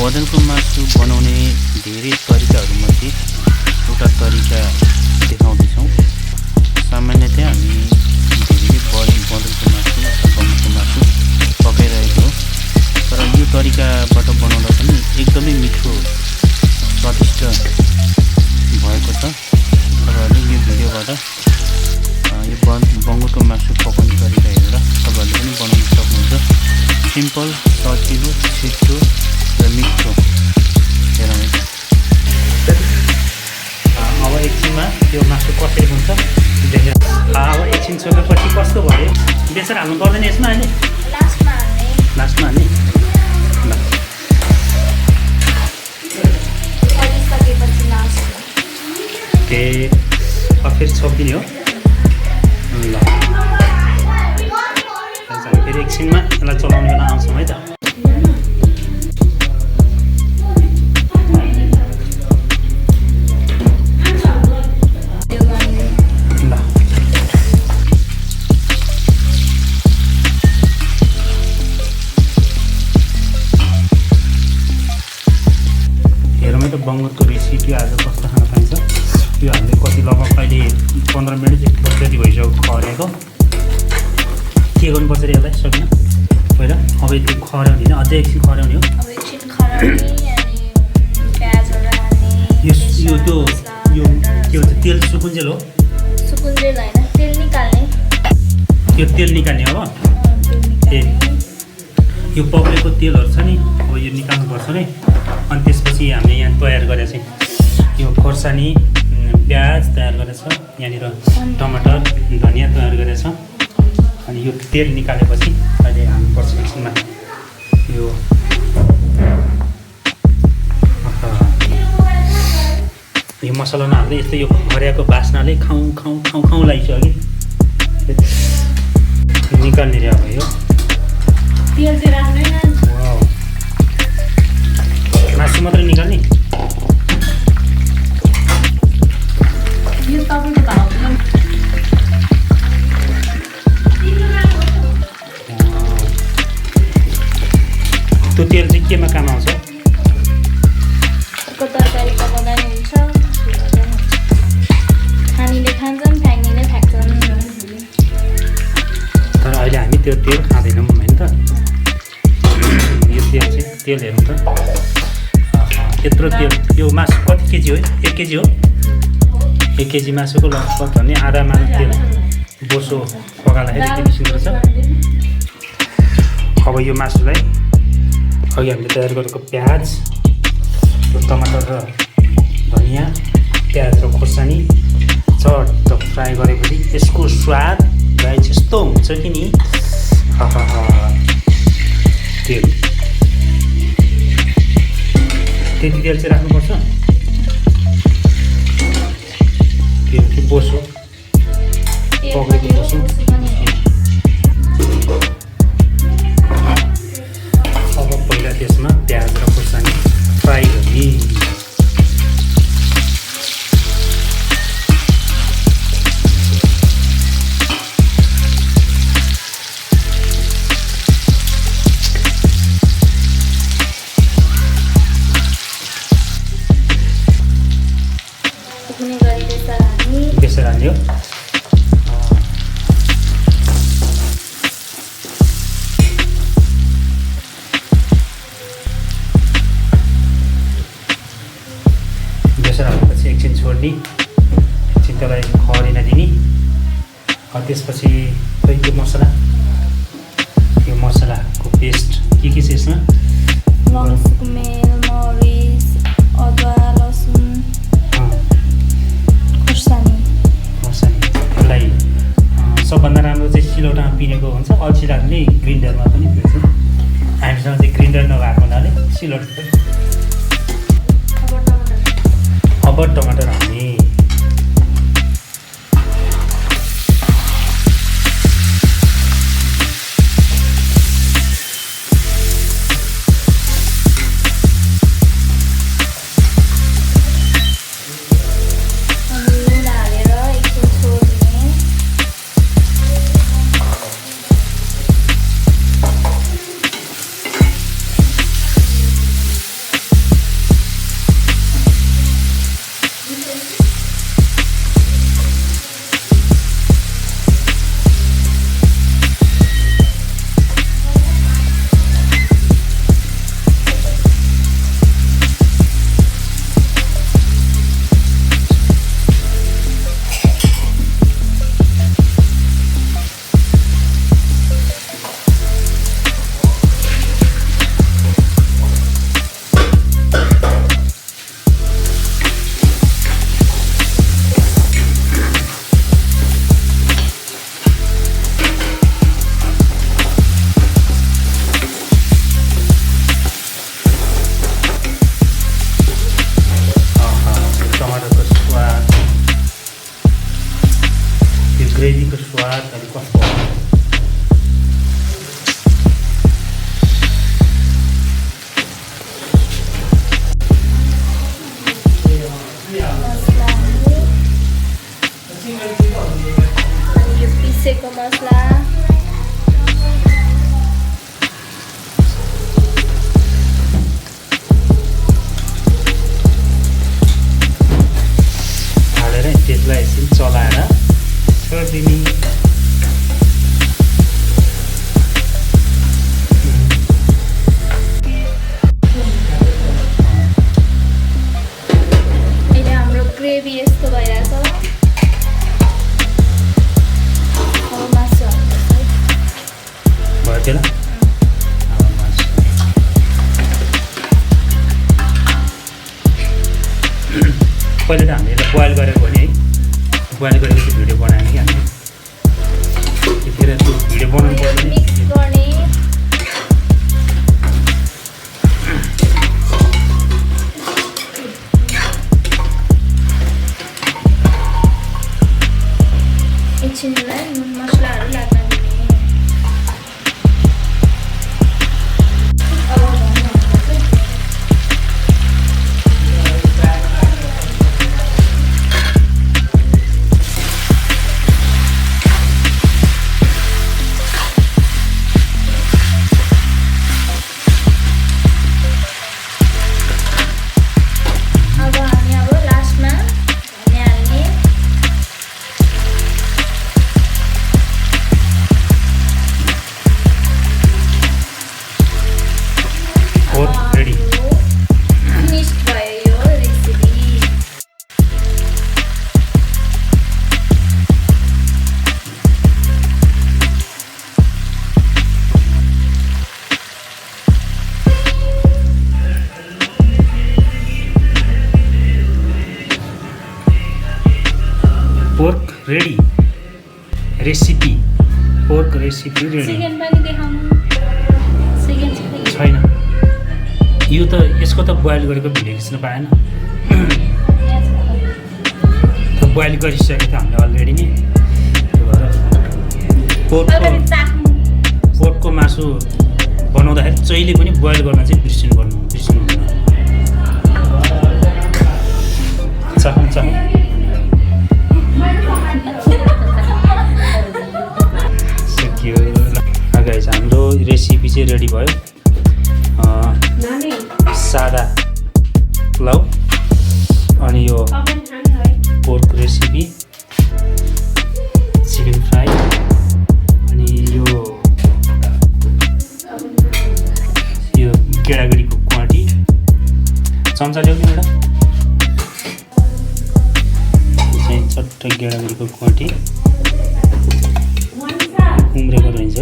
बदलको मासु बनाउने धेरै तरिकाहरूमध्ये एउटा तरिका देखाउँदैछौँ। सामान्यतया हामी धेरै बदलको मासु अथवा बङ्गुरको मासु पकाइरहेको हो, तर यो तरिकाबाट बनाउँदा पनि एकदमै मिठो स्वादिष्ट भएको छ। तपाईँहरूले यो भिडियोबाट यो बङ्गुरको मासु पकाउने तरिका हेरेर तपाईँहरूले पनि बनाउन सक्नुहुन्छ। सिम्पल, सजिलो, छिटो र मिठो। हेरौँ अब एकछिनमा त्यो मासु कसरी हुन्छ देखेर। अब एकछिन छोपेपछि कस्तो भयो? बेसर हाल्नु पर्दैन यसमा अहिले? लास्टमा हाल्ने। ल ओके, अब फेरि छोपिदिने हो। ल फेरि एकछिनमा यसलाई चलाउने बेला आउँछौँ है त। बङ्गुरको रेसिपी आज कस्तो खान पाइन्छ। यो हामीले कति लगभग अहिले 15 मिनट जति भइसक्यो खरेको। के गर्नुपर्छ रे यसलाई सकिन पहिला? अब यति खऱ्याउने होइन, अझै एकछिन खऱ्याउने हो। यो त्यो यो के भन्छ, तेल सुकुन्जेल हो? सुकुन्जेल होइन, तेल निकाल्ने। यो तेल निकाल्ने अब? ए, यो पक्रेको तेलहरू छ नि, अब यो निकाल्नुपर्छ नि। अनि त्यसपछि हामीले यहाँ तयार गरेर चाहिँ यो खोर्सानी, प्याज तयार गरेछ, यहाँनिर टमाटर, धनियाँ तयार गरेछ। अनि यो तेल निकालेपछि अहिले हाल्नुपर्छ एकछिनमा यो मसला नहाल्दै यस्तो यो खरियाको बास्नाले खाउँ खाउँ खाउँ खाउँ लागिसक्यो कि निकाल्ने रे। अब यो तेल चाहिँ राख्दैन, मासु मात्रै निकाल्ने। यो तपाईँको भाउ त्यो तेल चाहिँ केमा काम आउँछ? तरकारी पकाउँदा नि हुन्छ, खानेले खान्छन्, फ्याँक्नेले फ्याँक्छन्। तर अहिले हामी त्यो तेल खाँदैनौँ होइन त। यो तेल चाहिँ तेल हेरौँ त, यत्रो तेल। यो मासु कति केजी हो? 1 केजी हो? 1 केजी मासुको लगभग भन्ने आधा मासु तेल बोसो पकाउँदाखेरि त्यति सुन्दर छ। अब यो मासुलाई अघि हामीले तयार गरेको प्याज, टमाटर र धनियाँ, प्याज र खोर्सानी चट्ट फ्राई गरेपछि यसको स्वाद गाई यस्तो हुन्छ कि नि। तेल त्यति तेल चाहिँ राख्नुपर्छ। तेल कि बोसो पक्रेको बोसो। अब पहिला त्यसमा प्याज र खोर्सानी फ्राई गर्ने। बेसर हाल्यो। बेसर हालेपछि एकछिन छोड्ने, एकछिन त्यसलाई खरिन दिने। त्यसपछि यो मसलाको पेस्ट के छ यसमा? लसुन, मरिच, अदुवा, लसुन, खोर्सानीलाई सबभन्दा राम्रो चाहिँ सिलौटामा पिनेको हुन्छ। अल्छीले ग्रिन्डरमा पनि पिन्छ। हामीसँग चाहिँ ग्रिन्डर नभएको हुनाले सिलौटा। अब टमाटर हाल्ने। ग्रेभीको स्वाद अलिक कस्तो हो यो पिसेको मसला हालेर त्यसलाई एकछिन चलाएर छोडिदिने अहिले हाम्रो ग्रेभी यस्तो भइरहेछ अब मासु हाल्नुपर्छ है। भयो त्यसलाई पहिले त हामीले यसलाई बोइल गरेको हो नि है बोइल गरेको चाहिँ भिडियो बनायो कि हामीले त्यतिखेर त्यो भिडियो बनाउनु पर्यो नि मिक्स गर्ने एकछिनलाई नुन मसलाहरू लाग्न दिने अब भन्नुपर्छ है। अब हामी अब लास्टमा धनिया हाल्ने फोर्क रेडी फिनिस भयो यो recipe. Pork ready recipe pork recipe ready second पनि देखाउनु सेकेन्ड चाहिँ छैन यो त यसको त बोइल गरेको भिडियो खिच्न पाएन बोइल गरिसकेको थियो हामीले अलरेडी नै त्यो भएर पोर्कको मासु बनाउँदाखेरि जहिले पनि बोइल गर्न चाहिँ बिर्सिनु हुँदैन चाहन्छ सक्यो गाइस हाम्रो रेसिपी चाहिँ रेडी भयो सादा पुलाउ अनि यो पोर्क रेसिपी चिकन फ्राई अनि यो गेडागुडीको क्वाटी चम्चा ल्याउने एउटा चाहिँ चट्ट गेडागुडीको क्वाटी उम्रेको रहन्छ